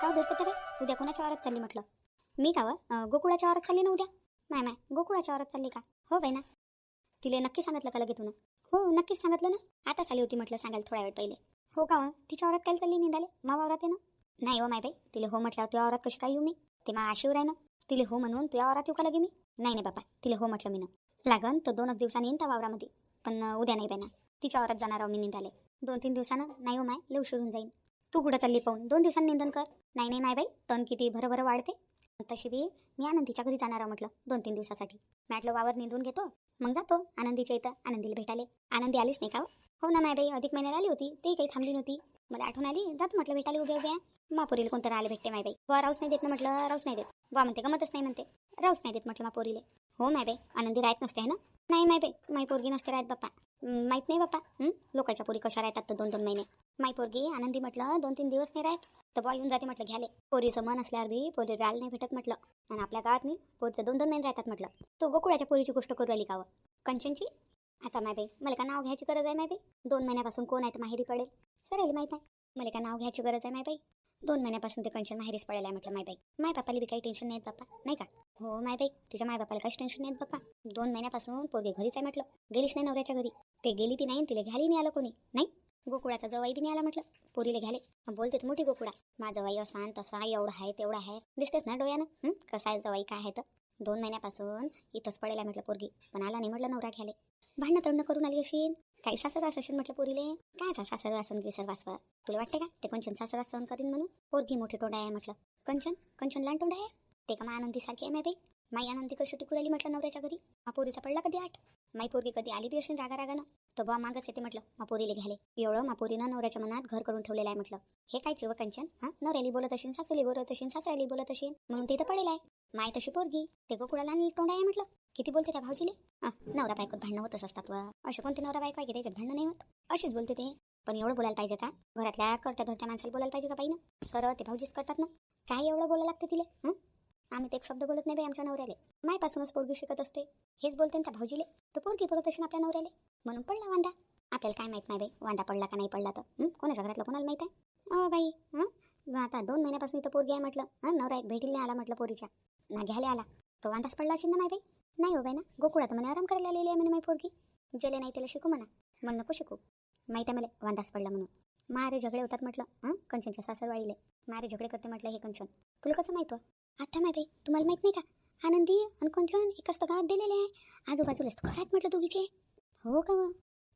का दूर काय उद्या कोणाच्या वावरात चालली म्हटलं? मी का गोकुळाच्या वावरात चालली ना उद्या? नाही नाही, गोकुळाच्या वावरात चालली का? हो बाई ना. तिला नक्की सांगितलं का लगे तुला? हो नक्कीच सांगितलं ना. आताच आली होती म्हटलं सांगायला थोड्या वेळ पहिले. हो का तिच्या वावरात काय चालली निंदाले? मा वावरात आहे ना? नाही हो माय बाई, तिला हो म्हटल्यावर तुझ्या वावरात कशी काय येऊ मी? ते मा आशीवर आहे ना. तिला हो म्हणून तुझ्या वावरात येऊ का लगे मी? नाही नाही बाबा, तिला हो म्हटलं मी ना. लागन तर 2 दिवसांनी येईन त्या वावरामध्ये, पण उद्या नाही बाई ना. तिच्या वावरात जाणार आहो मी निंदाले. 2-3 दिवसानं नाही हो माय, लव शिरून जाईन. तू कुठं चालली पाहून 2 दिवसांनी निंदन कर. नाही नाही माय बाई, तण किती भरभर वाढते. तशी बी मी आनंदीच्या घरी जाणार म्हटलं 2-3 दिवसासाठी. म्हटलं वावर निंदून घेतो, मग जातो आनंदीच्या इथं आनंदीला भेटाले. आनंदी आलीच नाही का हो? ना माय बाई, अधिक महिन्याला आली होती, ती काही थांबली नव्हती. मला आठवण आली, जातो म्हटलं भेटाले उभ्या उभ्या. मापोरीला कोणतं राहिले भेटते माय बाई. वा राऊस नाही देत ना म्हटलं, राऊस नाही देत. वा म्हणते गमतच नाही म्हणते, राऊस नाही देत म्हटलं मापोरीले. हो माय बाई, आनंदी राहत नसते है ना? नाही माय बाई, माई पोरगी नसते राहत बाप्पा. माहीत नाही बाप्पा. लोकांच्या पोरी कशा राहतात तर 2-2 महिने. माई पोरगी आनंदी म्हटलं 2-3 दिवस नाही राहत तर बॉ येऊन जाते म्हटलं घ्याले. पोरीचं मन असल्यावर बी पोरी राहायला नाही भेटत म्हटलं. आणि आपल्या गावात नाही पोरीचं 2-2 महिने राहतात म्हटलं. तो गोकुळाच्या पोरीची गोष्ट करू राहिली का व? कंचनची? आता माय बाई, मला का नाव घ्यायची गरज आहे माय बाई? 2 महिन्यापासून कोण आहे तर माहेरी पडेल सरायला माहीत आहे. मला का नाव घ्यायची गरज आहे माय बाई? 2 महिन्यापासून ते कंचन माहेरीच पडेल आहे म्हटलं माय बाई. माय बापाला बी काही टेन्शन नाही बाप्पा, नाही का? हो माय बाई, तिच्या माय बापाला काहीच टेन्शन नाही बाप्पा. 2 महिन्यापासून पोरगी घरीच आहे म्हटलं. गेलीच नाही नवऱ्याच्या घरी. ते गेली ती नाही, तिला घ्यायला नाही आलं कोणी. नाही गोकुळाचा जवाई बी नाही आला म्हटलं पोरीला घ्याले. बोलते मोठी गोकुळा, माझा जवाई असा तसा एवढा आहे तेवढा आहे, दिसतेच ना डोळ्यानं कसा आहे जवाई काय आहे तर. 2 महिन्यापासून इथंच पडेल आहे म्हटलं पोरगी, पण आला नाही म्हटलं नवरा घ्याले. भांडणं तोडणं करून आली अशी काही सासरवास असेल म्हटलं पोरीले. काय सासरवासन गिसरवासवर तुला वाटते का ते कंचन सासरवास सहन करीन म्हणून? पोरगी मोठी तोंड आहे म्हटलं. कंचन कंचन लहान तोंड आहे ते का मा आनंदी सारखी आहे माय बाई. माई आनंदी कशी टिकू राहिली म्हटलं नवऱ्याच्या घरी. मा पोरीचा पडला कधी आठ? माई पोरगी कधी आली बी असेल रागानं तर बा मागच येते म्हटलं मा पोरीले घ्याले. एवढं मा पोरीनं नवऱ्याच्या मनात घर करून ठेवलेलं आहे म्हटलं. हे काय चिव कंचन नवऱ्याली बोलत असेल, सासूली बोलत असेल, सासऱ्याली बोलत असेल म्हणून ते इथं पडेल आहे. माय तशी पोरगी ते गोकुळाला तोंड आहे म्हटलं. किती बोलते त्या भाऊजीले. नवरा बायकोत भांडणं होतच असतात व असे कोणते नवरा बायको आहे की त्याच्यात भांडणं नाही होत? अशीच बोलते ते. पण एवढं बोलायला पाहिजे का? घरातल्या करत्या धरत्या माणसाला बोलायला पाहिजे का बाई ना? सर ते भाऊजीच करतात ना. काय एवढं बोलायला लागते तिले? आम्ही ते एक शब्द बोलत नाही बाई आमच्या नवऱ्याले. मायपासूनच पोरगी शिकत असते. हेच बोलते ना त्या भाऊजीले तर पोरगी बोलत असेल आपल्या नवऱ्याले, म्हणून पडला वांदा. आपल्याला काय माहित नाही बाई वांदा पडला का नाही पडला तर. कोणाच्या घरातलं कोणाला माहित आहे? बाई आता 2 महिन्यापासून इथं पोरगी आहे म्हटलं. नवरा एक भेटील नाही आला म्हटलं पोरीच्या ना घ्यायला आला तो वांदाच पडला असेल ना माय बाई. नाही हो बाई ना, गोकुळा तर म्हणे आराम करायला आलेली आहे म्हणे माई पोरगी. जेले नाही त्याला शिकू म्हणा. मग नको शिकू, माहीत आहे मला वांदाच पडला म्हणून. मारे झगडे होतात म्हटलं कंचनच्या सासरवाईले. मारे झगडे करते म्हटलं हे कंचन. तुला कसं माहित? आता माय बाई तुम्हाला माहित नाही का? आनंदी आणि कंचन एकच तर गावात दिलेले आहे. आजूबाजूलाच तर घरात म्हटलं दोघीचे. हो का?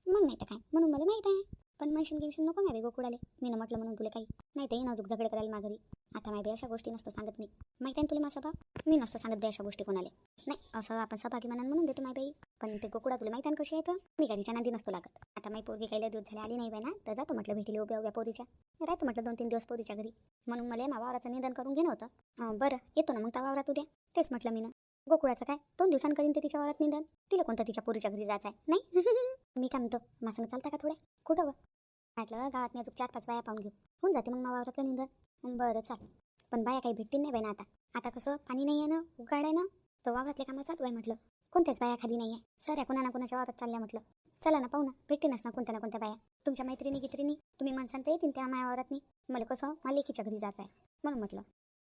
मग नाही तर काय, म्हणून मला माहित आहे. पण मशीन गिंशन नको माय गोकुळाले. मी न म्हटलं म्हणून तुला काही नाही ते नाजूक झगडे करायला माघारी. आता माय बाई अशा गोष्टी नसतं सांगत मी. माहिती आहे तुला माझा बाप, मी नसतं सांगत बाई अशा गोष्टी कोणाले. नाही असं आपण सभागी मनान म्हणून देतो माय बाई. पण ते गोकुळा तुला माहिती आहे कशी आहे तर मी काय तिच्या नादी नसतो लागत. आता माई पोरगी काही दिवस झाले आली नाही बाई ना, तर जातो म्हटलं भेटीले उभ्या उभ्या पोरीच्या. राहतो म्हटलं 2-3 दिवस पोरीच्या घरी. म्हणून मला वावराचं निदान करून घेणं होतं. बरं येतो ना मग त्या वावरात उद्या. तेच म्हटलं मी ना. गोकुळाचं काय 2 दिवसांनी करीन ते तिच्या वावरात निदान. तिला कोणतं तिच्या पोरीच्या घरी जायचं आहे नाही? मी काय म्हणतो मासंग चालता का थोड्या? कुठं म्हटलं गावात अजून 4-5 बाया पाहून घेऊ, होऊन जाते मग वावरातलं निदान. बरं चाल. पण बाया काही भेटतील नाही बाई ना आता. आता कसं पाणी नाही आहे ना, उगाड आहे ना, तर वावरातले कामं चालू आहे म्हटलं. कोणत्याच बाया खाली नाही आहे, साऱ्या कोणा ना कोणाच्या वावरात चालल्या म्हटलं. चला ना पाहू ना, भेटतीनच ना कोणत्या ना कोणत्या बाया. तुमच्या मैत्रिणी गित्रिणी तुम्ही माणसांत येतील त्या माया वावरात नाही. मला कसं मला लेकीच्या घरी जायचं आहे म्हणून म्हटलं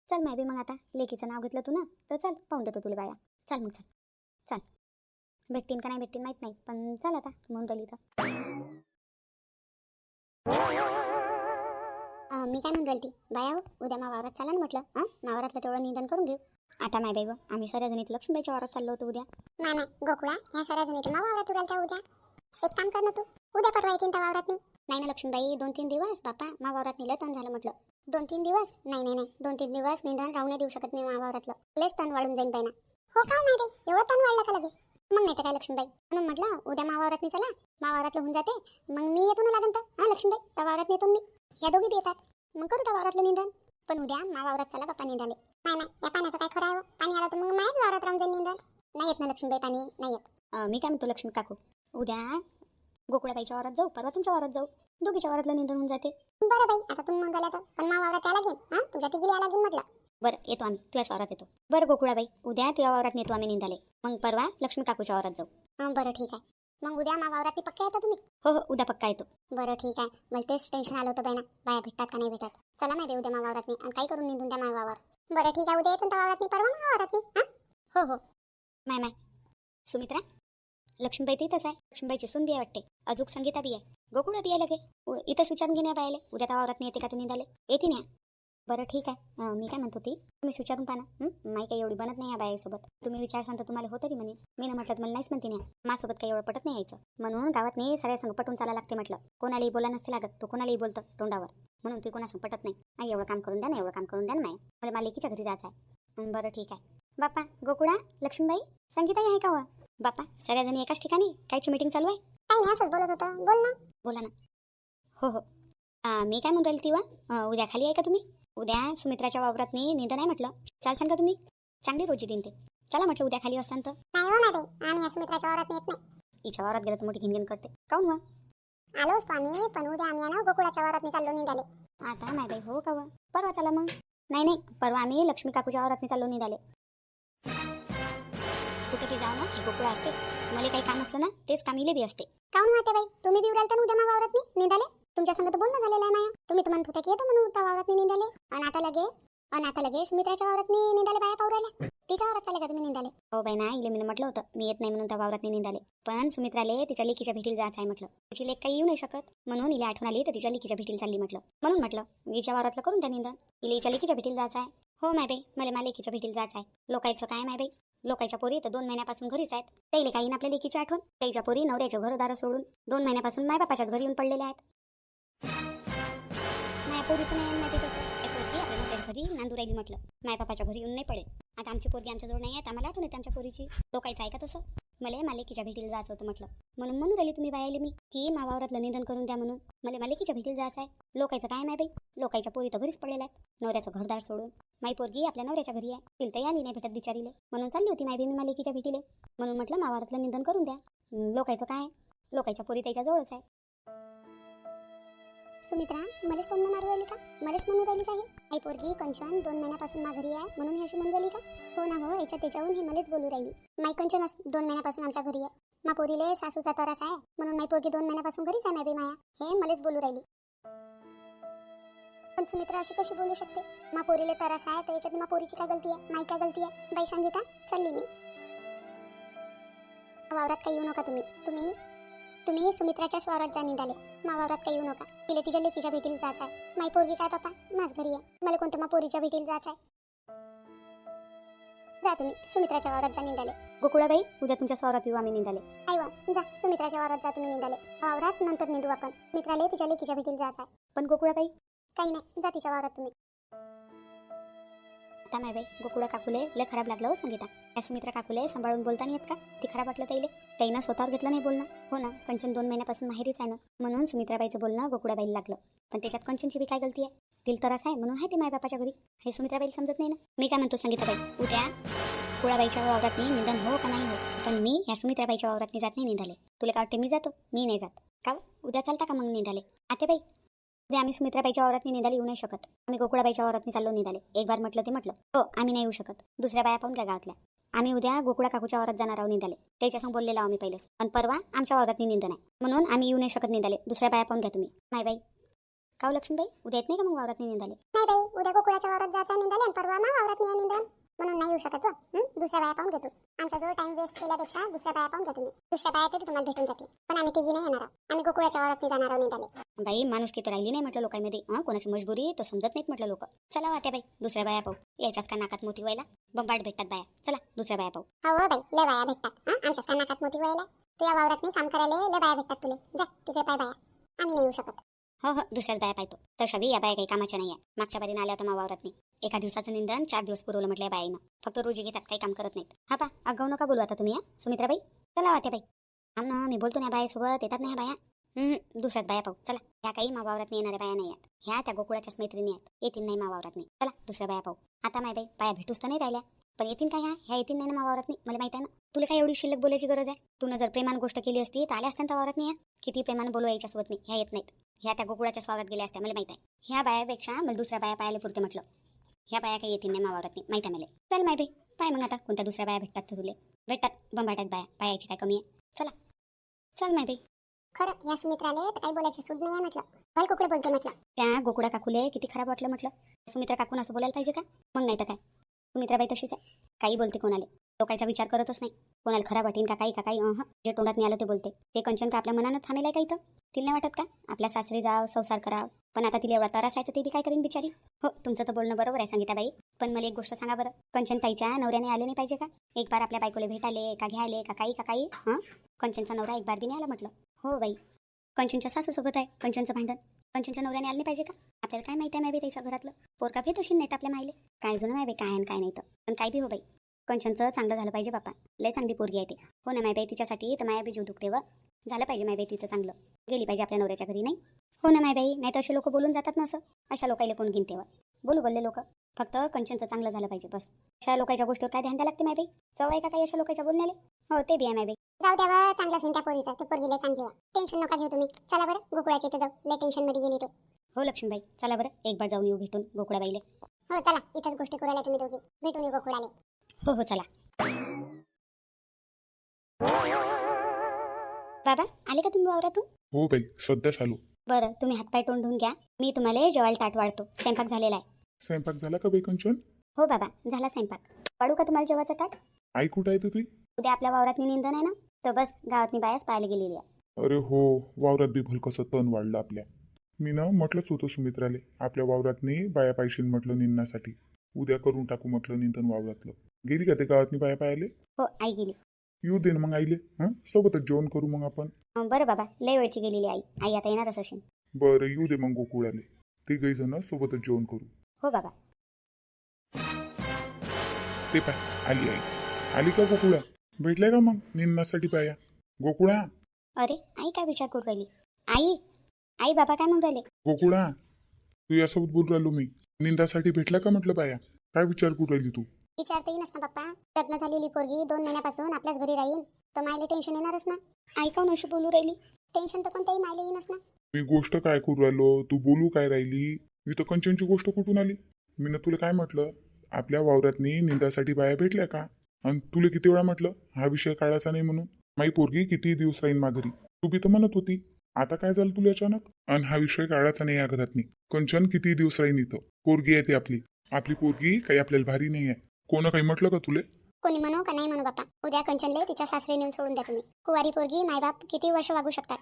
चल माय बी. मग आता लेकीचं नाव घेतलं तू ना, तर चल पाहून देतो तुला बाया. चल मग चल चल. भेटतीन का नाही भेटतीन माहीत नाही, पण चल आता म्हणून राहिली तर. मी काय म्हणून राहिली बाया उद्या मा वावरात चाला ना म्हटलं. वावरातलं तेवढं निदान करून घेऊ. आता माय बाई आम्ही सर्व जणी लक्ष्मीबाईच्या वावरात चाललो होतो उद्या. नाही नाही गोकुळा, ह्या साऱ्या जणी मा वावरात उरालच्या उद्या. एक काम कर ना तू, उद्या परवा येतील त्या वावरात नाही ना लक्ष्मीबाई, 2-3 दिवस बापा मा वावरात नेलं तण झालं म्हटलं. 2-3 दिवस? नाही नाही नाही, 2-3 दिवस निदान राहू नाही देऊ शकत मी मा वावरातलं. लेच तण वाढून जाईन बाई ना. हो का नाही बाई, एवढं तण वाढलं का लगे? मग नाही तर काय लक्ष्मीबाई, म्हणून म्हटलं उद्या मा वावरात चला. मा वावरातलं होऊन जाते, मग मी येतो ना लागन तर. लक्ष्मीबाई त्या वावरात नेतो मी, ह्या दोघी बी येतात, मग करू त्या वावरातलं निदान. पण उद्या मा वावरात चला बाप्पा निदाले. नाही नाही, या पाण्याचं काय खरं आहे? पाणी आलं तर मग माझ्या वावरात राहून जाईन निदान. नाही येत ना लक्ष्मीबाई पाणी, नाही येत. मी काय म्हणतो लक्ष्मी काकू, उद्या गोकुळाबाईच्या वावरात जाऊ, परवा तुमच्या वावरात जाऊ. दोघीच्या वावरातलं निदान होऊन जाते. बरं बाई, आता तुम्ही म्हणून तर पण मा वावरात यायला लागेल. तुझ्या तिघीला यायला लागेल म्हटलं. बरं येतो आम्ही तुझ्याच वावरात येतो. बरं गोकुळाबाई उद्या तुझ्या वावरात नेतो आम्ही निंदाले, मग परवा लक्ष्मी काकूच्या वावरात जाऊ. बरं ठीक आहे. मग उद्या मा वावरात पक्का येता तुम्ही? हो हो, उद्या पक्का येतो. बरं ठीक आहे. मला तेच टेन्शन आलं होतं बाई ना, बाया भेटतात का नाही भेटत. चला माहिती उद्या मा वावरात आणि काय करून निघून द्या मा वावर. बरं ठीक आहे, उद्या येतो त्या वावरात परवा मा वावरात हो हो. माय माय सुमित्रा, लक्ष्मीबाई तर इथंच आहे. लक्ष्मीबाईची सून बी आहे वाटते. अजूक संगीता बी आहे. गोकुळा बी आहे लगे. इथंच विचारून घेण्या बायले उद्या त्या वावरात येते का ते निघाले. येते ना. बरं ठीक आहे. मी काय म्हणत होती, तुम्ही विचारून पाहा ना. माई काही एवढी बनत नाही या बायासोबत. तुम्ही विचारसान तर तुम्हाला होतं ती म्हणे. मी ना म्हटलं मला नाहीच म्हणते नाही, माझ्यासोबत काही एवढं पटत नाही यायचं. म्हणून गावात नाही सगळ्या संग पटून चालायला लागते म्हटलं. कोणालाही बोला नसते लागत. तो कोणालाही बोलतं तोंडावर. म्हणून ती कोणासंग पटत नाही. आई एवढं काम करून द्या ना, एवढं काम करून द्या ना माय. मला मालिकीच्या घरी जायचं आहे. बरं ठीक आहे. बाप्पा, गोकुळा, लक्ष्मीबाई, संगीताई आहे का हो? बाप्पा, सगळ्याजणी एकाच ठिकाणी कायची मीटिंग चालू आहे? काही नाही, असंच बोलत होतं. बोल ना. बोला ना. हो हो. मी काय म्हणून राहिली ती उद्या खाली आहे का तुम्ही? उद्या सुमित्राच्या वावरात निंदन आहे म्हटलं. चाल सांगा तुम्ही. चांगली रोजी देईन ते. चला म्हटलं उद्या खाली असताना तर. नाही हो नाही, आम्ही सुमित्राच्या वावरात येत नाही. हिच्या वावरात गेलं तर मोठी घिनघिन करते. काऊन वा? आलोच आम्ही, पण उद्या आम्ही ना गोकुळाच्या वावरात चाललो निघाले. आता माय बाई हो का वा? परवा चला मग. नाही नाही, परवा आम्ही लक्ष्मी काकूच्या वावरात चाललो निघाले. कुठं ते जाऊ ना, हे गोकुळा असते. मला काही काम असलं ना, तेच काम इले बी असते. काऊन वाटते बाई, तुम्ही बी उराल तर उद्या मा वावरात निघाले. तुमच्या संग तर बोलणं झालेलं आहे माया. तुम्ही तर म्हणत होता की येतो म्हणून त्या वावरात निघाले. आणि आता लगे सुमित्राच्या वावरात निघाले बाया पावरायला. तिच्या वावरात चालले का तुम्ही निघाले? हो बाई ना, इले मी म्हटलं होतं मी येत नाही म्हणून त्या वावरात निघाले. पण सुमित्राले तिच्या लेकीच्या भेटीला जायचं आहे म्हटलं. तिची लेक काही येऊ नाही शकत. म्हणून इले आठवण आली तर तिच्या लेकीच्या भेटीला चालली म्हटलं. म्हणून म्हटलं हिच्या वावरातलं करून त्या निंदन. इले हिच्या लेकीच्या भेटीला जायचं आहे. हो माय बाई, मला लेकीच्या भेटीला जायचं आहे. लोकांचं काय माय बाई, लोकांच्या पोरी तर 2 महिन्यापासून घरीच आहेत. त्याला काही ना आपल्या लेकीची आठवण. त्याच्या पोरी नवऱ्याच्या घरदार सोडून 2 महिन्यापासून मायबापाच्याच घरी येऊन पडलेल्या आहेत. माया पोरीचं नाही माहिती तसं. आपल्या नवऱ्याच्या घरी नांदू राहिली म्हटलं. मायबापाच्या घरी येऊन नाही पडेल. आता आमची पोरगी आमच्याजवळ नाही आहेत. आम्हाला आठवण येते आमच्या पोरीची. लोकांचं आहे का तसं? मला लेकीच्या भेटीला जायचं होतं म्हटलं. म्हणून राहिली तुम्ही बायाले मी की मावावरातलं निधन करून द्या म्हणून. मला लेकीच्या भेटीला जायचं आहे. लोकांचं काय नाही बाई, लोकांच्या पोरी तर घरीच पडलेल्या आहेत नवऱ्याचं घरदार सोडून. माई पोरगी आपल्या नवऱ्याच्या घरी आहे. तिला तर आली नाही भेटत बिचारीले. म्हणून चालली होती माय बी मी लेकीच्या भेटीले. म्हणून म्हटलं मावावरातलं निधन करून द्या. लोकांचं काय, लोकांच्या पोरी त्याच्या जवळच आहे. सुमित्रा, मलाच तोंड मारू राहिली का? मलाच म्हणून राहिली का? आई पोरगी कंचन 2 महिन्यापासून मा घरी आहे म्हणून ही अशी म्हणून राहिली का? हो ना हो, याच्या त्याच्याहून ही मलाच बोलू राहिली. माई कंचन 2 महिन्यापासून आमच्या घरी आहे. मा पोरीले सासूचा त्रास आहे म्हणून माई पोरगी 2 महिन्यापासून घरीच आहे. माय माया हे मलाच बोलू राहिली. पण सुमित्रा अशी कशी बोलू शकते? मा पोरीले त्रास आहे तर याच्यात मा पोरीची काय गलती आहे? माई काय गलती आहे? बाई संगीता, चालली मी. वावरात काही येऊ नका तुम्ही सुमित्राच्याच वावरात जा निघाले. मा वावरात काही येऊ नका. तिला तिच्या लेकीच्या भेटीला जायचं आहे. माई पोरगी काय पप्पा माझ घरी आहे. मला कोणत्या मा पोरीच्या भेटीला जायचं आहे? जा तुम्ही सुमित्राच्या वावरात जा निघाले. गोकुळाबाई, उद्या तुमच्या वावरात येऊ आम्ही निघाले. आईवा, जा सुमित्राच्या वावरात जा तुम्ही निघाले. वावरात नंतर निघू आपण. मित्राले तिच्या लेकीच्या भेटीला जायचं आहे. पण गोकुळाबाई, काही नाही, जा तिच्या वावरात तुम्ही. आता माय बाई, गोकुळा काकूले लय खराब लागलं हो संगीता. या सुमित्रा काकूले सांभाळून बोलता नाही येत का? ती खराब वाटलं ताईनं स्वतःवर घेतलं नाही बोलणं. हो ना, कंचन 2 महिन्यापासून माहेरीच आहे ना, म्हणून सुमित्राबाईचं बोलणं गोकुळाबाईला लागलं. पण त्याच्यात कंचनची बी काय गलती आहे? तिला त्रास आहे म्हणून आहे ती मायबापाच्या घरी. हे सुमित्राबाईला समजत नाही ना. मी काय म्हणतो संगीताबाई, उद्या कुळाबाईच्या वावरात निंदन हो का नाही हो, पण मी या सुमित्राबाईच्या वावरात जात नाही निघाले. तुला काय वाटते मी जातो? मी नाही जात का? उद्या चालता का मग निघाले? आते बाई, उद्या आम्ही सुमित्राबाईच्या वावरात निघाले येऊ नाही शकत. आम्ही गोकुळाबाईच्या वावरात चाललो निघाले. एक बार म्हटलं ते म्हटलं. हो, आम्ही नाही येऊ शकत. दुसऱ्या बाया पाहून घ्या गावातल्या. आम्ही उद्या गोकुळा काकूच्या वावरात जाणार आहोत निघाले. त्याच्यासंग बोललेलो आम्ही पहिलेच. पण परवा आमच्या वावरात निंदन आहे म्हणून आम्ही येऊ नाही शकत निघाले. दुसऱ्या बाया पाहून घ्या तुम्ही. माय बाई, का लक्ष्मीबाई, उद्या येत नाही का मग वावरात निघाले? नाही बाई, उद्या गोकुळाच्या वावरात जायचं निघाले आणि परवा मा वावरात नाही निघाल म्हणून नाही येऊ शकत. दुसऱ्या बाया पाहून घेतो. आमच्याजवळ टाइम वेस्ट केल्यापेक्षा दुसऱ्या बाया पाहून घ्या तुम्ही. दुसऱ्या बाया ते तुम्हाला भेटून जातील. पण आम्ही तिघी नाही येणार. आम्ही गोकुळाच्या वावरात जाणार आहोत निघाले. बाई, माणूस किती राहिली नाही म्हटलं लोकांमध्ये. कोणाची मजबुरी तर समजत नाहीत म्हटलं लोक. चला वाट्या बाई, दुसऱ्या बाया पाहू. याच्याच का नाकात मोती व्हायला बंबाट भेटतात बाया. चला दुसऱ्या बाया पाहू. हो बाई, लय बाया भेटतात. आमच्याच का नाकात मोती व्हायला. तू या वावरात नाही काम करायला लय बाया भेटतात तुला. जा तिकडे पाय बाया. आम्ही नाही येऊ शकत. हो हो, दुसऱ्याच बाया पाहतो. तशा बी या बाया काही कामाच्या नाही आहे. मागच्या बारीने आल्या होत्या वावरात नाही. एका दिवसाचं निंदन 4 दिवस पुरवलं म्हटलं बाईनं. फक्त रोजी घेतात, काही काम करत नाहीत. हा पा, आगाऊ नका बोलू आता तुम्ही. सुमित्राबाई, चला वाट्या बाई. आम ना, मी बोलतो ना बायासोबत, येतात नाही बाया. दुसऱ्याच बाया पाहू. चला, ह्या काही मावावरात नाही येणाऱ्या बाया नाही आहेत. ह्या त्या गोकुळाच्याच मैत्रिणी आहेत. येतील नाही मावावरात नाही. चला दुसऱ्या बाया पाहू. आता माय बाई, बाया भेटूच तर नाही राहिल्या. पण येतील का ह्या येतील नाही ना मावावरात नाही. मला माहिती आहे ना. तुला काय एवढी शिल्लक बोलायची गरज आहे? तू जर प्रेमान गोष्ट केली असती तर आल्या असत्या त्या वावरात नाही. किती प्रेमानं बोलू याच्यासोबत नाही. ह्या येत नाहीत. ह्या त्या गोकुळाच्या स्वागत गेल्या असत्या, मला माहिती आहे. ह्या बायापेक्षा मला दुसऱ्या बाया पाहायला पुरते म्हटलं. ह्या बाया काही येतील नाही मावावरात नाही, माहिती आहे मला. चल माय बाई, पाय मग आता कोणत्या दुसऱ्या बाया भेटतात तर तुले. भेटतात बंबाट्यात बाया, पायाची काय कमी आहे. चला. चल माय बाई. खरं या सुमित्राले तर काही बोलायची सूद नाही आहे म्हटलं. भल कुकडे बोलते म्हटलं. त्या गोकुळा काकूले किती खराब वाटलं म्हटलं. सुमित्रा काकून असं बोलायला पाहिजे का? मग नाही तर काय, सुमित्राबाई तशीच आहे, काही बोलते कोणाला, लोकांचा विचार करतच नाही. कोणाला खराब वाटेन का काही जे तोंडात नाही आलं ते बोलते. ते कंचन का आपल्या मनानं थांबेलाय का इथं? तिला नाही वाटत का आपल्या सासरी जाव, संसार कराव? पण आता तिला एवढा त्रास आहे तर ते बी काय करीन बिचारी. हो, तुमचं तर बोलणं बरोबर आहे संगीताबाई. पण मला एक गोष्ट सांगा बरं, कंचन ताईच्या नवऱ्याने आले नाही पाहिजे का? एक बार आपल्या बायकोले भेटाले का घ्यायले का काही कंचनचा नवरा एक बार बी नाही आला म्हटलं. हो बाई, कंचनच्या सासूसोबत आहे कंचनचं भांडण, कंचनच्या नवऱ्याने आले नाही पाहिजे का? आपल्याला काय माहिती आहे माय त्याच्या घरातलं, पोरका भेट अशी नाही आपल्या मायले, काय जुनं माय काय आणि काय नाही तर. पण काय बी हो बाई, कंचनचं चांगलं झालं पाहिजे बापा, लय चांगली पोरगी आहे ती. हो ना माय तिच्यासाठी तर माया बी जीव दुखते व. झालं पाहिजे माय तिचं चांगलं, गेली पाहिजे आपल्या नवऱ्याच्या घरी, नाही? हो ना माय नाही तर असे लोक बोलून जातात ना असं. अशा लोकांना कोण गिनते व? बोलले लोक, फक्त कंचनचं चांगलं झालं पाहिजे बस. अशा लोकांच्या गोष्टीवर काय ध्यान द्यायला लागते माय सवय का काही अशा लोकांच्या बोलण्याले? हो ते बी आहे माय जाऊ द्यावा, चांगला असून त्या पोरीचा, ते पोरगीला चांगली आहे. टेन्शन नका घेऊ तुम्ही. चला बरं गोकुळाच्या इथे जाऊ, लय टेन्शन मध्ये गेली ते. हो लक्ष्मीबाई, चला बरं एक बार जाऊन येऊ भेटून गोकुळाबाईले. हो चला, इथंच गोष्टी करायला तुम्ही दोघी, भेटून येऊ गोकुळाले. हो चला. बाबा आले का तुम्ही वावरातून? हो बाई, सध्याच आलो. बरं तुम्ही हातपाय तोंड धुवून घ्या, मी तुम्हाला जेवायला ताट वाढतो, स्वयंपाक झालेला आहे. स्वयंपाक झाला का बाई कंचन? हो बाबा झाला स्वयंपाक. वाढू का तुम्हाला जेवायचं ताट? आई कुठं आहे तुझी? उद्या आपल्या वावरात निंदन आहे ना, तर बस गावातनी बायाच पाहायला गेलेली आहे. अरे हो, वावरात बी भल कसं तण वाढलं आपल्या. मी ना म्हटलंच होतं सुमित्राले, आपल्या वावरातनी बाया पाहिशील म्हटलं निंदण्यासाठी. उद्या करून टाकू म्हटलं निंदन वावरातलं. गेली का ते गावातनी बाया पाहायले? हो आई गेली. येऊ दे ना मग आईले, सोबतच जेवण करू मग आपण. बरं बाबा, लय वेळची गेलेली आई आता येणारच असेल. बरं येऊ दे मग गोकुळाले, ते काही जण सोबतच जेवण करू. हो बाबा. ते पाय आली आई. आली का गोकुळा? भेटलाय का मग निंदण्यासाठी बाया? गोकुळा, अरे आई काय विचार करू राहिली? आई बाबा काय म्हणून राहिले? गोकुळा, तू यासोबत बोलू राहिलो मी. निंदासाठी भेटला का म्हटलं बाया? काय विचार करू राहिली तू? विचारता येईनच ना पप्पा. लग्न झालेली पोरगी 2 महिन्यापासून आपल्याच घरी राहीन, तर मायले टेन्शन येणारच ना. आई काऊन अशी बोलू राहिली? टेन्शन तर कोणत्याही मायले येईनच ना. मी गोष्ट काय करू राहिलो, तू बोलू काय राहिली? मी तर कंचनची गोष्ट कुठून आली? मी ना तुला काय म्हटलं, आपल्या वावरातनी निंदासाठी बाया भेटल्या का? आणि तुला किती वेळा म्हटलं हा विषय काढायचा नाही म्हणून. माई पोरगी किती दिवस राहीन माघारी, तू बी तर म्हणत होती. आता काय झालं तुला अचानक? आणि हा विषय काढायचा नाही या घरातनी. कंचन किती दिवस राहीन इथं, पोरगी आहे ती आपली. आपली पोरगी काही आपल्याला भारी नाही आहे. कोण काही म्हटलं का तुले? कोणी म्हणू का नाही म्हणू बाप्पा, उद्या कंचनले तिच्या सासरी नेऊन सोडून द्या तुम्ही. कुवारी पोरगी मायबाप किती वर्ष वागू शकतात,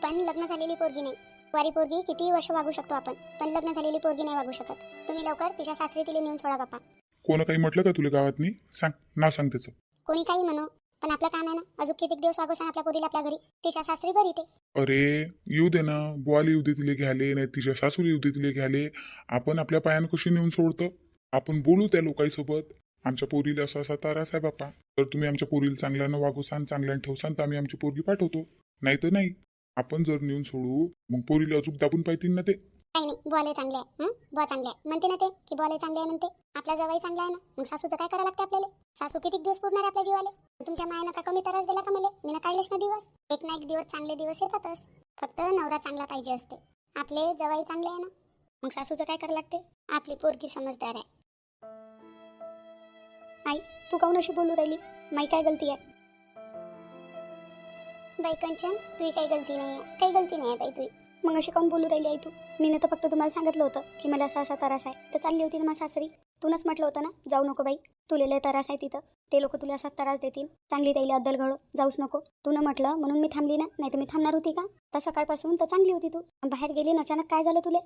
पण लग्न झालेली पोरगी नाही. कुवारी पोरगी किती वर्ष वागू शकतो आपण, पण लग्न झालेली पोरगी नाही वागू शकत. तुम्ही लवकर तिच्या सासरी तिला नेऊन सोडा बाप्पा. कोण काही म्हटलं का तुला गावातनी? सांग, नाव सांग त्याचं. कोणी काही म्हणू, पण आपलं काम आहे ना, अजून किती दिवस वागू सांग आपल्या पोरीला आपल्या घरी. तिच्या सासरी बरी ते. अरे येऊ दे ना, बुवाला येऊ दे तिले घ्याले, नाही तिच्या सासूला येऊ दे तिले घ्याले. आपण आपल्या पायानं कशी नेऊन सोडतं? आपण बोलू त्या लोकांसोबत, आमच्या पोरीला असा असा त्रास आहे बापा, तर तुम्ही आमच्या पोरीला चांगल्यानं वागूसान, चांगल्यानं ठेवसान, तर आम्ही आमची पोरगी पाठवतो. नाही तर नाही. आपण जर नेऊन सोडू, मग पोरीला अजून दाबून पाहिजे ना ते. काही नाही, बुवाले चांगले आहे. बुवा चांगले आहे म्हणते ना ते, की बुवाले चांगले आहे म्हणते. आपला जवाई चांगला आहे ना, मग सासूचं काय करायला लागते आपल्याला? सासू किती दिवस पुरणार आहे आपल्या जीवाले? तुमच्या मायानं का कमी त्रास दिला का मला? मी ना काढलेच ना दिवस. एक ना एक दिवस चांगले दिवस येतातच, फक्त नवरा चांगला पाहिजे असते. आपले जवाई चांगले आहे ना, मग सासूचं काय करायला लागते? आपली पोरगी समजदार आहे. आई तू काऊन अशी बोलू राहिली? माई काय गलती आहे? बाई कंचन, तुझी काही गलती नाही आहे, काही गलती नाही आहे बाई तुझी. मग अशी काऊन बोलू राहिली आई तू? मी तर फक्त तुम्हाला सांगितलं होतं की मला असा असा त्रास आहे, तर चालली होती ना माझ्या सासरी. तूनच म्हटलं होतं ना जाऊ नको बाई, तुला लय त्रास आहे तिथं, ते लोक तुला असा त्रास देतील, चांगली त्याला अद्दल घडो, जाऊच नको. तू न म्हटलं म्हणून मी थांबली ना, नाही तर मी थांबणार होती का? तर सकाळपासून तर चांगली होती तू, बाहेर गेली न अचानक काय झालं तुले?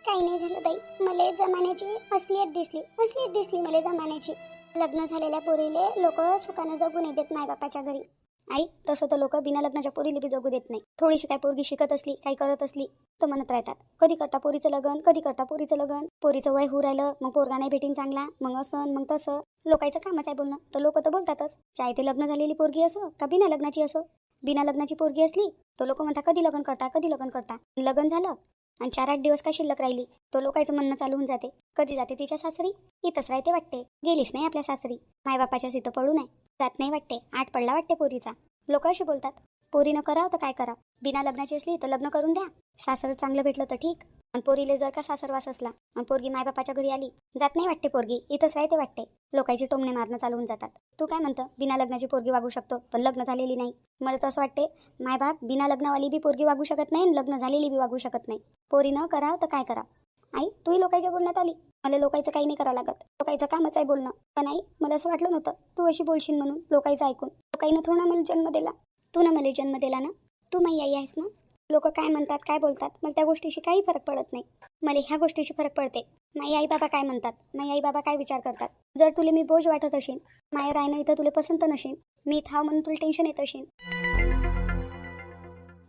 काही नाही झालं बाई, मला जमान्याची असलियत दिसली मला जमान्याची. लग्न झालेल्या पोरीले लोक सुखानं जगू नाही देत मायबापाच्या घरी. आई तसं तर लोक बिना लग्नाच्या पोरीला बी जगू देत नाही. थोडीशी काय पोरगी शिकत असली, काही करत असली तर म्हणत राहतात कधी करता पोरीचं लग्न, कधी करता पोरीचं लग्न, पोरीचं वय होऊ राहिलं, मग पोरगा नाही भेटीन चांगला, मग असं मग तसं. लोकांचं कामच आहे बोलणं, तर लोक तर बोलतातच. चाहे ते लग्न झालेली पोरगी असो का बिना लग्नाची असो. बिना लग्नाची पोरगी असली तर लोक म्हणतात कधी लग्न करता. लग्न झालं आणि 4-8 दिवस काय शिल्लक राहिली, तो लोकांचं म्हणणं चालू होऊन जाते कधी जाते तिच्या सासरी. इथंच राहते वाटते, गेलीच नाही आपल्या सासरी, मायबापाच्या इथं पडू नाही जात नाही वाटते, आठ पडला वाटते पोरीचा. लोक असे बोलतात. पोरीनं करावं तर काय करावं. बिना लग्नाची असली तर लग्न करून द्या. सासर चांगलं भेटलं तर ठीक. आणि पोरीले जर का सासरवास असला आणि पोरगी मायबापाच्या घरी आली, जात नाही वाटते पोरगी, इथंच राहते वाटते. लोकांची टोमणे मारणं चालू होऊन जातात. तू काय म्हणतं, बिना लग्नाची पोरगी वागू शकतो पण लग्न झालेली नाही. मला तर असं वाटते मायबाप बिना लग्नावाली बी पोरगी वागू शकत नाही आणि लग्न झालेली बी वागू शकत नाही. पोरीनं करावं तर काय करावं. आई तूही लोकांच्या बोलण्यात आली. मला लोकांचं काही नाही करावं लागत. लोकांचं कामच आहे बोलणं. पण आई मला असं वाटलं नव्हतं तू अशी बोलशील म्हणून. लोकांचं ऐकून लोकांना थोडा मला जन्म दिला. तू ना मला जन्म दिला ना. तू माझी आई आहेस ना. लोक काय म्हणतात काय बोलतात मला त्या गोष्टीशी काही फरक पडत नाही. मला ह्या गोष्टीशी फरक पडते माझी आई बाबा काय म्हणतात, माझी आई बाबा काय विचार करतात. जर तुला मी बोज वाटत असेल, माया राहणं इथं तुला पसंत नसेल, मी इथं हा म्हणून तुला टेन्शन येत असेल,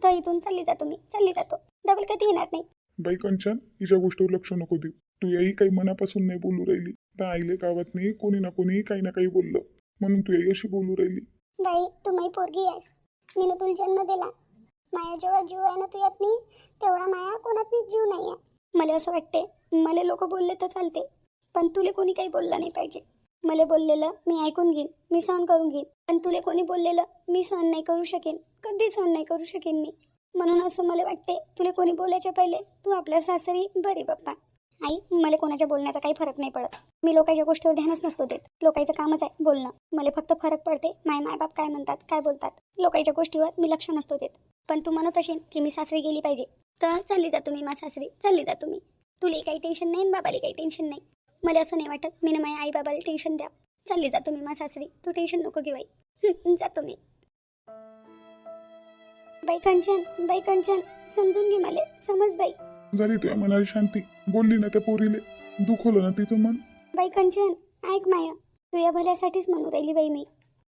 तर इथून चालली जातो. डबल कधी येणार नाही. बाई कंचन, हिच्या गोष्टीवर लक्ष नको देऊ. तू याही काही मनापासून नाही बोलू राहिली. तर आईले गावात नाही कोणी ना कोणी काही ना काही बोललं म्हणून तू याही अशी बोलू राहिली. बाई तू माझी पोरगी आहेस. मी तुला जन्म दिला. माया जेव्हा जीव आहे ना तुझ्यात नाही तेवढा माया कोणात जीव नाही आहे. मला असं वाटते मला लोक बोलले तर चालते पण तुले कोणी काही बोललं नाही पाहिजे. मला बोललेलं मी ऐकून घेईन, मी सहन करून घेईन. पण तुले कोणी बोललेलं मी सहन नाही करू शकेन, कधी सहन नाही करू शकेन मी. म्हणून असं मला वाटते तुले कोणी बोलायच्या पहिले तू आपल्या सासरी बरी बाप्पा. आई मला कोणाच्या बोलण्याचा काही फरक नाही पडत. मी लोकांच्या गोष्टीवर ध्यानच नसतो देत. लोकांचं कामच आहे बोलणं. मला फक्त फरक पडते मायबाप काय म्हणतात काय बोलतात. लोकांच्या गोष्टीवर मी लक्ष नसतो देत. पण तू म्हणत असेल की मी सासरी गेली पाहिजे तर चालली जा तुम्ही. मा सासरी चालली जा तुम्ही. तुला काही टेन्शन नाही, बाबाला काही टेन्शन नाही. मला असं नाही वाटत मी ना माझ्या आई बाबाला टेन्शन द्या. चालली जा तुम्ही मा सासरी. तू टेन्शन नको घेऊ आई. जा तुम्ही. बाई कंचन समजून घे मला. समज बाई. झाली तुझ्या मनाला शांती. बोलली ना त्या पोरीले, दुखवलं ना तिचं मन. बाई कंचन ऐक माया, तुझ्या भल्यासाठीच म्हणू राहिली बाई मी.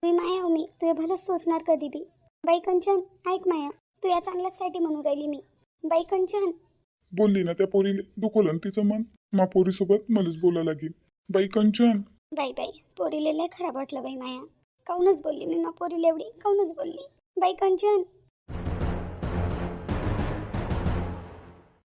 तुझी माया हो मी, तुझ्या भलंच सोचणार कधी बी. बाई कंचन ऐक माया, तू या चांगल्याचसाठी म्हणू राहिली मी. बाई कंचन. बोलली ना त्या पोरीले, दुखवलं ना तिचं मन. मा पोरीसोबत मलाच बोला लागेल. बाई कंचन. बाई पोरीले लय खराब वाटलं बाई माया. काऊनच बोलली मी मा पोरीला एवढी, काऊनच बोलली. बाई कंचन.